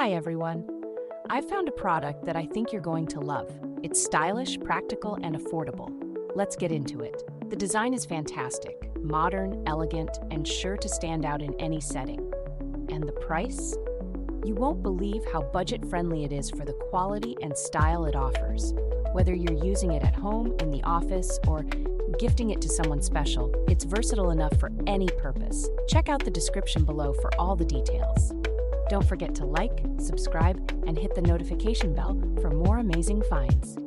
Hi everyone. I've found a product that I think you're going to love. It's stylish, practical, and affordable. Let's get into it. The design is fantastic, modern, elegant, and sure to stand out in any setting. And the price? You won't believe how budget-friendly it is for the quality and style it offers. Whether you're using it at home, in the office, or gifting it to someone special, it's versatile enough for any purpose. Check out the description below for all the details. Don't forget to like, subscribe, and hit the notification bell for more amazing finds.